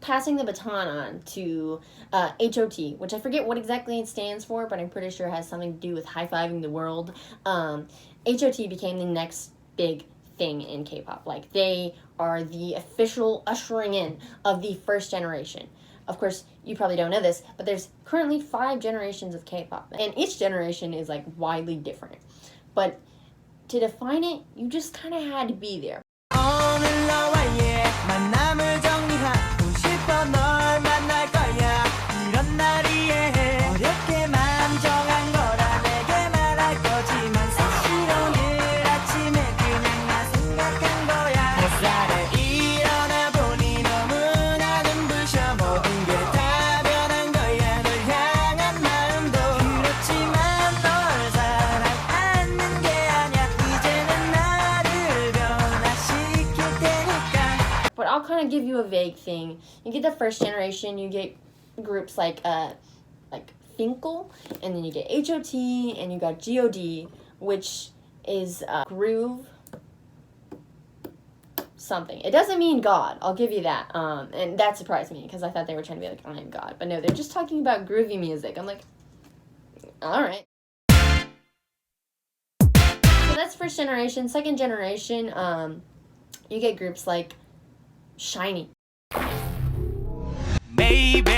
passing the baton on to HOT, which I forget what exactly it stands for, but I'm pretty sure it has something to do with high-fiving the world. HOT became the next big thing in K-pop. Like, they are the official ushering in of the first generation. Of course, you probably don't know this, but there's currently 5 generations of K-pop, and each generation is, like, widely different. But to define it, you just kind of had to be there. But I'll kind of give you a vague thing. You get the first generation, you get groups like Finkel, and then you get HOT, and you got GOD, which is groove something. It doesn't mean God, I'll give you that. And that surprised me, because I thought they were trying to be like, I am God. But no, they're just talking about groovy music. I'm like, alright. So that's first generation. Second generation, you get groups like Shiny. Baby,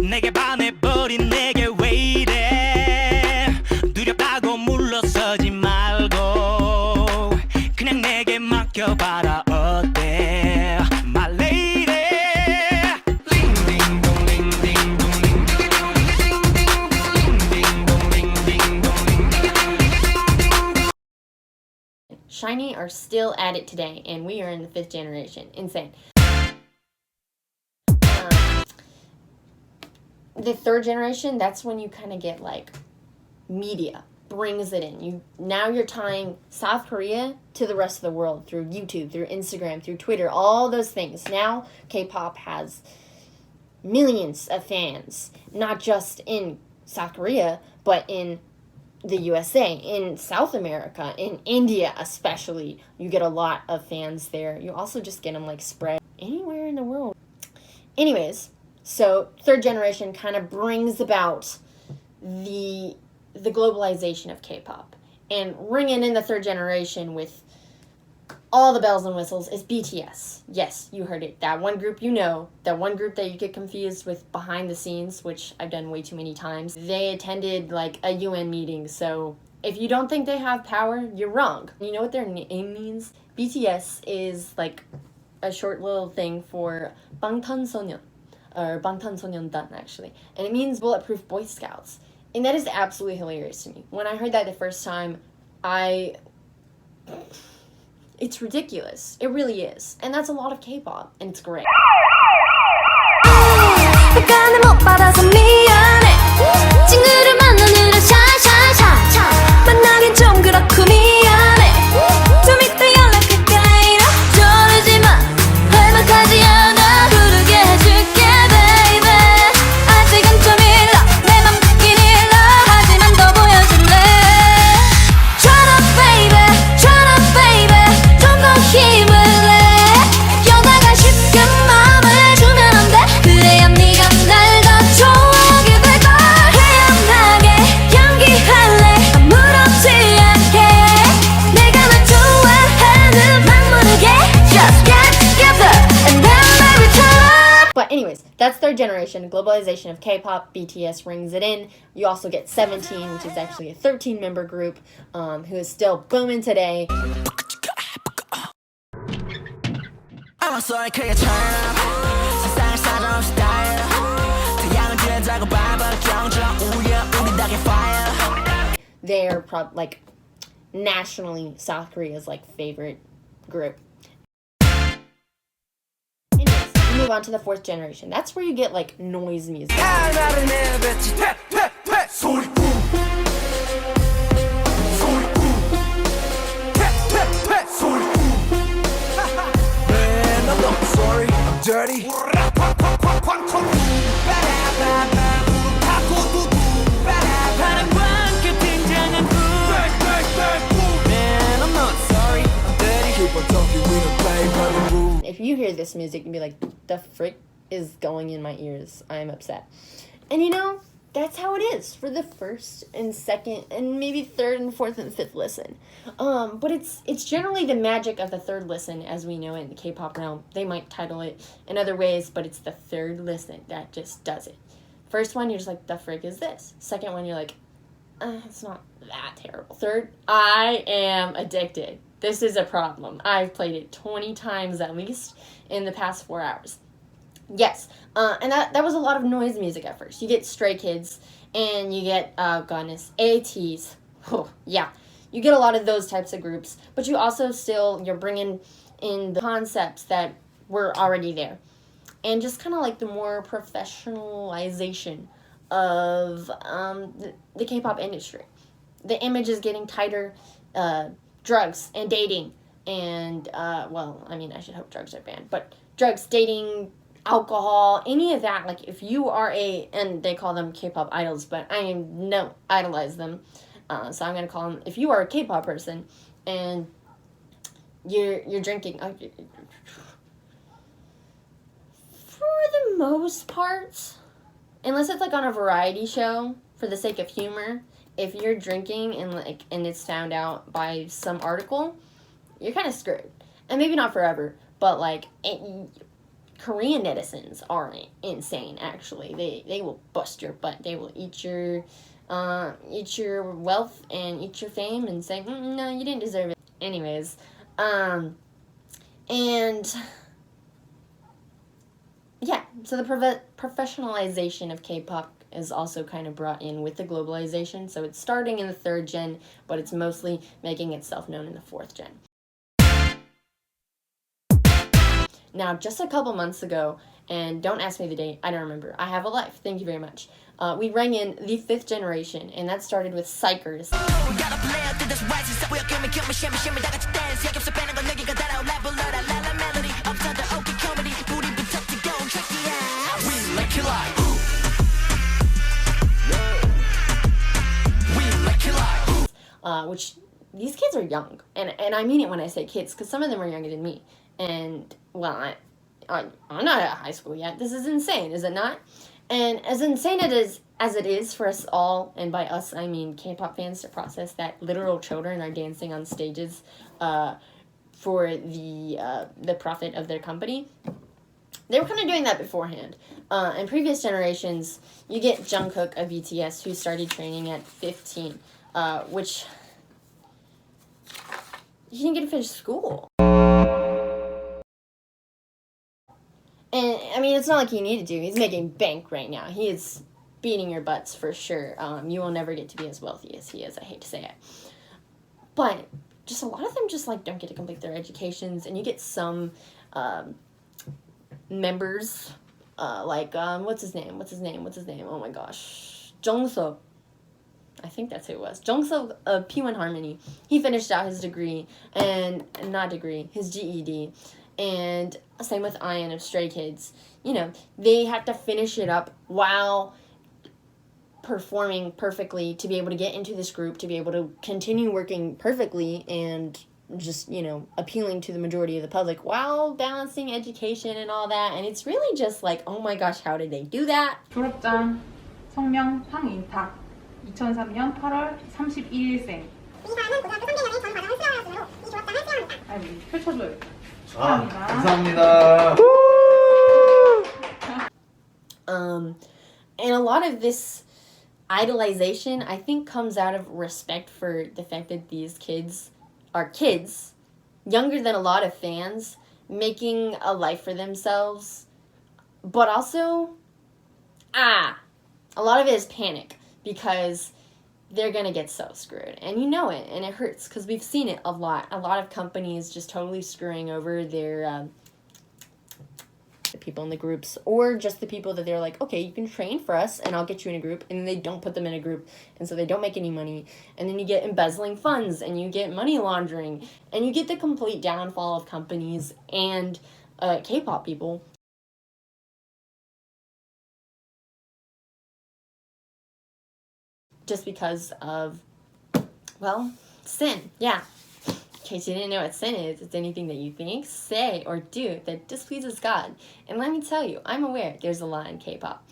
내게 반해버린 내게 왜 이래 두렵다고 물러서지 말고 그냥 내게 맡겨봐라 어때 My lady Shiny are still at it today, and we are in the 5th generation. Insane. The 3rd generation, that's when you kind of get like media brings it in. Now you're tying South Korea to the rest of the world through YouTube, through Instagram, through Twitter, all those things. Now K-pop has millions of fans, not just in South Korea, but in the USA, in South America, in India especially. You get a lot of fans there. You also just get them like spread anywhere in the world. Anyways, so 3rd generation kind of brings about the globalization of K-pop. And ringing in the 3rd generation with all the bells and whistles is BTS. Yes, you heard it. That one group you know, that one group that you get confused with behind the scenes, which I've done way too many times. They attended like a UN meeting, so if you don't think they have power, you're wrong. You know what their name means? BTS is like a short little thing for 방탄소년, or 방탄소년단 actually, and it means Bulletproof Boy Scouts. And that is absolutely hilarious to me. When I heard that the first time, it's ridiculous. It really is. And that's a lot of K-pop, and it's great. But anyways, that's 3rd generation, globalization of K-pop. BTS rings it in. You also get 17, which is actually a 13-member group who is still booming today. They're probably like nationally South Korea's like favorite group. Move on to the 4th generation. That's where you get like noise music. If you you hear this music and be like, the frick is going in my ears. I am upset. And you know, that's how it is for the first and second and maybe third and fourth and fifth listen. But it's generally the magic of the third listen as we know it in the K-pop realm. They might title it in other ways, but it's the third listen that just does it. First one, you're just like, the frick is this? Second one, you're like, it's not that terrible. Third, I am addicted. This is a problem. I've played it 20 times at least in the past 4 hours. Yes, and that was a lot of noise music at first. You get Stray Kids, and you get, oh goodness, ATs. Oh, yeah, you get a lot of those types of groups, but you also you're bringing in the concepts that were already there. And just kind of like the more professionalization of the K-pop industry. The image is getting tighter, drugs and dating, and, well, I mean, I should hope drugs are banned, but drugs, dating, alcohol, any of that, like, if you are and they call them K-pop idols, but I no idolize them, so I'm going to call them, if you are a K-pop person, and you're drinking, for the most part, unless it's, like, on a variety show, for the sake of humor, if you're drinking and it's found out by some article, you're kind of screwed. And maybe not forever, but, like, Korean netizens are insane, actually. They will bust your butt. They will eat your wealth and eat your fame and say, no, you didn't deserve it. Anyways, and yeah, so the professionalization of K-pop is also kind of brought in with the globalization. So it's starting in the 3rd gen, but it's mostly making itself known in the 4th gen. Now, just a couple months ago, and don't ask me the date, I don't remember. I have a life. Thank you very much. We rang in the 5th generation, and that started with Psychers. Which, these kids are young, and I mean it when I say kids, because some of them are younger than me. And, well, I'm not at high school yet. This is insane, is it not? And as insane as it is for us all, and by us I mean K-pop fans, to process that literal children are dancing on stages for the profit of their company, they were kind of doing that beforehand. In previous generations, you get Jungkook of BTS, who started training at 15, which he didn't get to finish school. And, I mean, it's not like he needed to. He's making bank right now. He is beating your butts for sure. You will never get to be as wealthy as he is. I hate to say it. But just a lot of them just, like, don't get to complete their educations. And you get some members, like, what's his name? Oh, my gosh. Jungsook. I think that's who it was. Jungsook of P1 Harmony. He finished out his degree, his GED. And same with Ian of Stray Kids. You know, they had to finish it up while performing perfectly to be able to get into this group, to be able to continue working perfectly and just, you know, appealing to the majority of the public while balancing education and all that. And it's really just like, oh my gosh, how did they do that? 졸업장 성명 황인탁 2003년 8월 31일생. 이사는 고등학교 3개년의 전 과정을 수료하였으므로 이 졸업장을 수여합니다. 아니, 펼쳐줘요. 감사합니다. And a lot of this idolization, I think, comes out of respect for the fact that these kids are kids, younger than a lot of fans, making a life for themselves, but also, a lot of it is panic, because they're gonna get so screwed, and you know it, and it hurts, because we've seen it a lot of companies just totally screwing over their, the people in the groups, or just the people that they're like, okay, you can train for us, and I'll get you in a group, and then they don't put them in a group, and so they don't make any money, and then you get embezzling funds, and you get money laundering, and you get the complete downfall of companies and K-pop people. Just because of, well, sin, yeah. In case you didn't know what sin is, it's anything that you think, say, or do that displeases God. And let me tell you, I'm aware there's a lot in K-pop.